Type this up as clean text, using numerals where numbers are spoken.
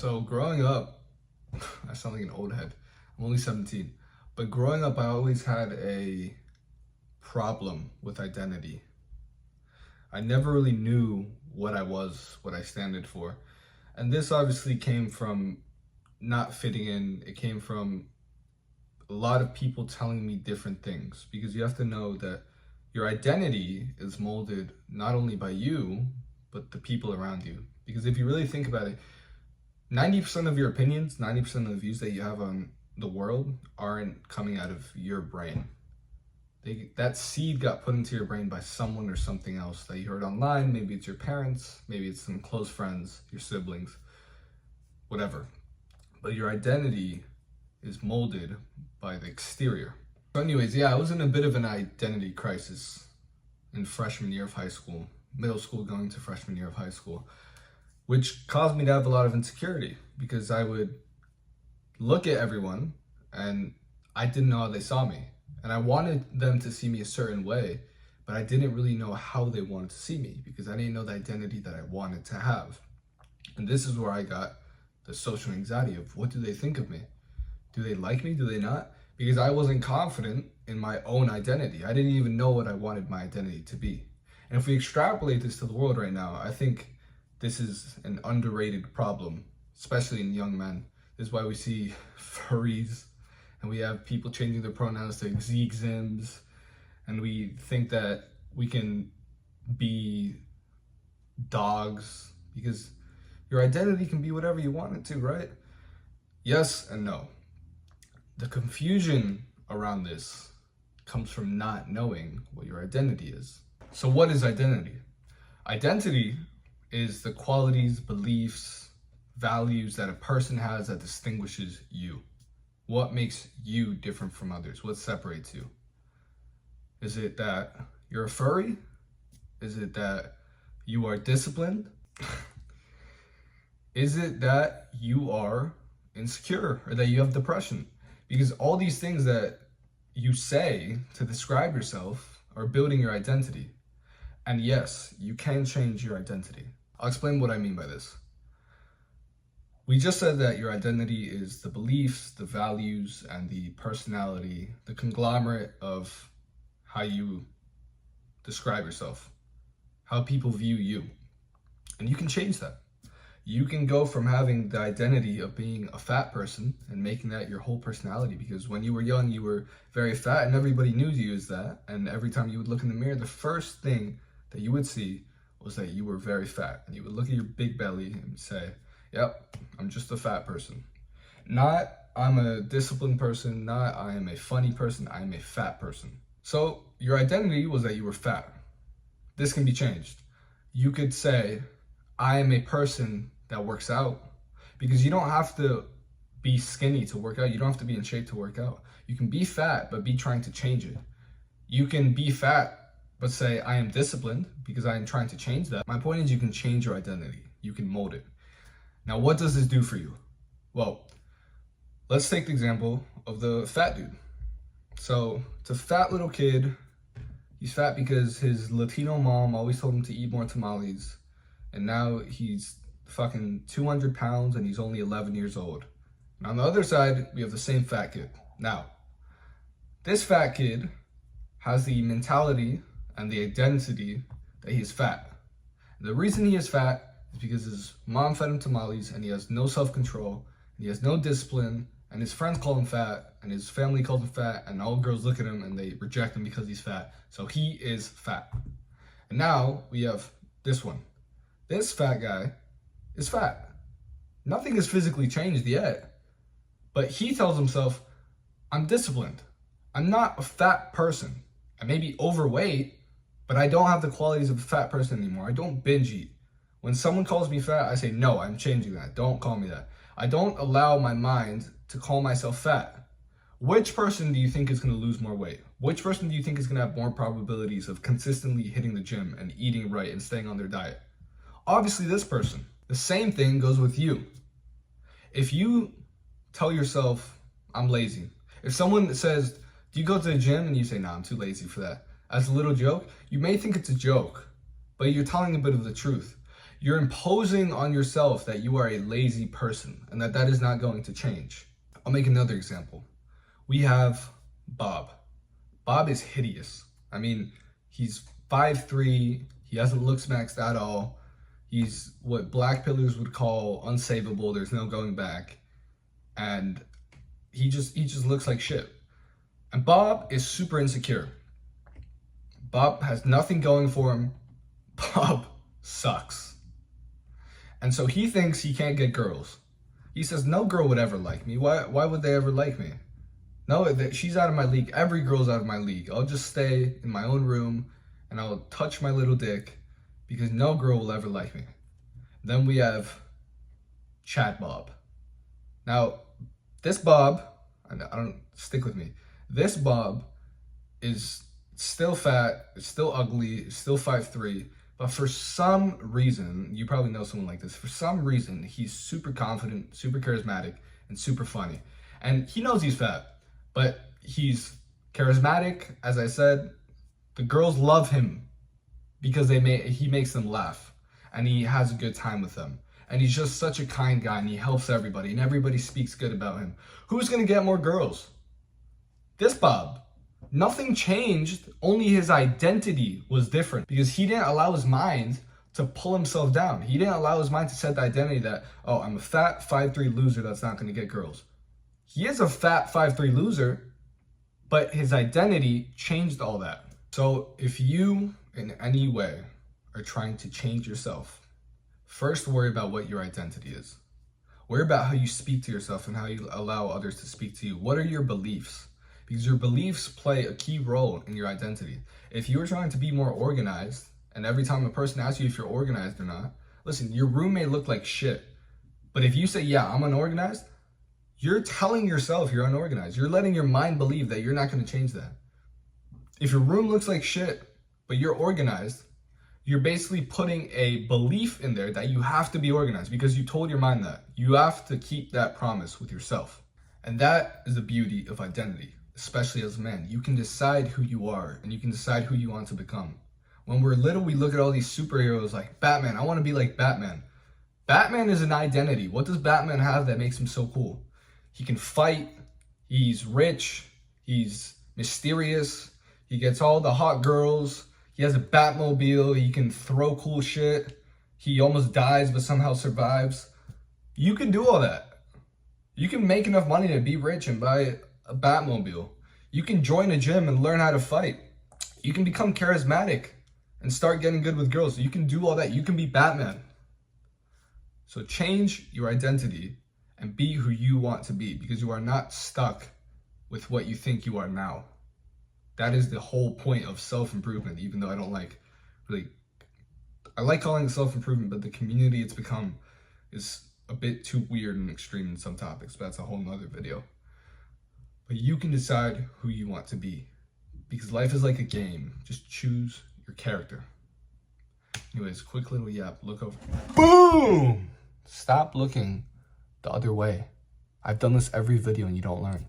So growing up, I sound like an old head. I'm only 17. But growing up, I always had a problem with identity. I never really knew what I was, what I standed for. And this obviously came from not fitting in. It came from a lot of people telling me different things, because you have to know that your identity is molded not only by you, but the people around you. Because if you really think about it, 90% of your opinions, 90% of the views that you have on the world aren't coming out of your brain. That seed got put into your brain by someone or something else that you heard online. Maybe it's your parents, maybe it's some close friends, your siblings, whatever. But your identity is molded by the exterior. So anyways, yeah, I was in a bit of an identity crisis in freshman year of high school, middle school going to freshman year of high school, which caused me to have a lot of insecurity, because I would look at everyone and I didn't know how they saw me. And I wanted them to see me a certain way, but I didn't really know how they wanted to see me, because I didn't know the identity that I wanted to have. And this is where I got the social anxiety of, what do they think of me? Do they like me? Do they not? Because I wasn't confident in my own identity. I didn't even know what I wanted my identity to be. And if we extrapolate this to the world right now, I think this is an underrated problem, especially in young men. This is why we see furries, and we have people changing their pronouns to Zeek Zims, and we think that we can be dogs, because your identity can be whatever you want it to, right? Yes and no. The confusion around this comes from not knowing what your identity is. So what is identity? Identity is the qualities, beliefs, values that a person has that distinguishes you. What makes you different from others? What separates you? Is it that you're a furry? Is it that you are disciplined? Is it that you are insecure, or that you have depression? Because all these things that you say to describe yourself are building your identity. And yes, you can change your identity. I'll explain what I mean by this. We just said that your identity is the beliefs, the values, and the personality, the conglomerate of how you describe yourself, how people view you. And you can change that. You can go from having the identity of being a fat person and making that your whole personality, because when you were young, you were very fat and everybody knew you as that. And every time you would look in the mirror, the first thing that you would see was that you were very fat. And you would look at your big belly and say, yep, I'm just a fat person. Not, I'm a disciplined person, not, I am a funny person, I am a fat person. So your identity was that you were fat. This can be changed. You could say, I am a person that works out, because you don't have to be skinny to work out. You don't have to be in shape to work out. You can be fat, but be trying to change it. You can be fat, but say, I am disciplined, because I am trying to change that. My point is, you can change your identity. You can mold it. Now, what does this do for you? Well, let's take the example of the fat dude. So it's a fat little kid. He's fat because his Latino mom always told him to eat more tamales. And now he's fucking 200 pounds and he's only 11 years old. And on the other side, we have the same fat kid. Now, this fat kid has the mentality and the identity that he's fat. And the reason he is fat is because his mom fed him tamales, and he has no self-control, and he has no discipline, and his friends call him fat, and his family calls him fat, and all girls look at him and they reject him because he's fat. So he is fat. And now we have this one. This fat guy is fat. Nothing has physically changed yet, but he tells himself, I'm disciplined. I'm not a fat person. I may be overweight, but I don't have the qualities of a fat person anymore. I don't binge eat. When someone calls me fat, I say, no, I'm changing that. Don't call me that. I don't allow my mind to call myself fat. Which person do you think is going to lose more weight? Which person do you think is going to have more probabilities of consistently hitting the gym and eating right and staying on their diet? Obviously this person. The same thing goes with you. If you tell yourself, I'm lazy. If someone says, do you go to the gym? And you say, no, I'm too lazy for that. As a little joke, you may think it's a joke, but you're telling a bit of the truth. You're imposing on yourself that you are a lazy person and that is not going to change. I'll make another example. We have Bob. Bob is hideous. I mean, he's 5'3", he hasn't looks maxed at all. He's what black pillars would call unsavable. There's no going back. And he just looks like shit. And Bob is super insecure. Bob has nothing going for him. Bob sucks. And so he thinks he can't get girls. He says, no girl would ever like me. Why would they ever like me? No, she's out of my league. Every girl's out of my league. I'll just stay in my own room and I'll touch my little dick because no girl will ever like me. Then we have Chat Bob. Now, this Bob, I don't stick with me. This Bob is still fat, still ugly, still 5'3", but for some reason, you probably know someone like this, for some reason, he's super confident, super charismatic, and super funny. And he knows he's fat, but he's charismatic, as I said. The girls love him because he makes them laugh, and he has a good time with them. And he's just such a kind guy, and he helps everybody, and everybody speaks good about him. Who's gonna get more girls? This Bob. Nothing changed, only his identity was different because he didn't allow his mind to pull himself down. He didn't allow his mind to set the identity that, oh, I'm a fat 5'3" loser that's not gonna get girls. He is a fat 5'3" loser, but his identity changed all that. So if you, in any way, are trying to change yourself, first worry about what your identity is. Worry about how you speak to yourself and how you allow others to speak to you. What are your beliefs? Because your beliefs play a key role in your identity. If you are trying to be more organized, and every time a person asks you if you're organized or not, listen, your room may look like shit, but if you say, yeah, I'm unorganized, you're telling yourself you're unorganized. You're letting your mind believe that you're not gonna change that. If your room looks like shit, but you're organized, you're basically putting a belief in there that you have to be organized because you told your mind that. You have to keep that promise with yourself. And that is the beauty of identity. Especially as men, you can decide who you are and you can decide who you want to become. When we're little, we look at all these superheroes like Batman. I want to be like Batman. Batman is an identity. What does Batman have that makes him so cool? He can fight, he's rich, he's mysterious, he gets all the hot girls, he has a Batmobile, he can throw cool shit, he almost dies but somehow survives. You can do all that. You can make enough money to be rich and buy a Batmobile. You can join a gym and learn how to fight. You can become charismatic and start getting good with girls. You can do all that. You can be Batman. So change your identity and be who you want to be because you are not stuck with what you think you are now. That is the whole point of self-improvement, even though I don't like I like calling it self-improvement, but the community it's become is a bit too weird and extreme in some topics, but that's a whole nother video. But you can decide who you want to be because life is like a game. Just choose your character. Anyways, quick little yap. Look over. Boom! Stop looking the other way. I've done this every video and you don't learn.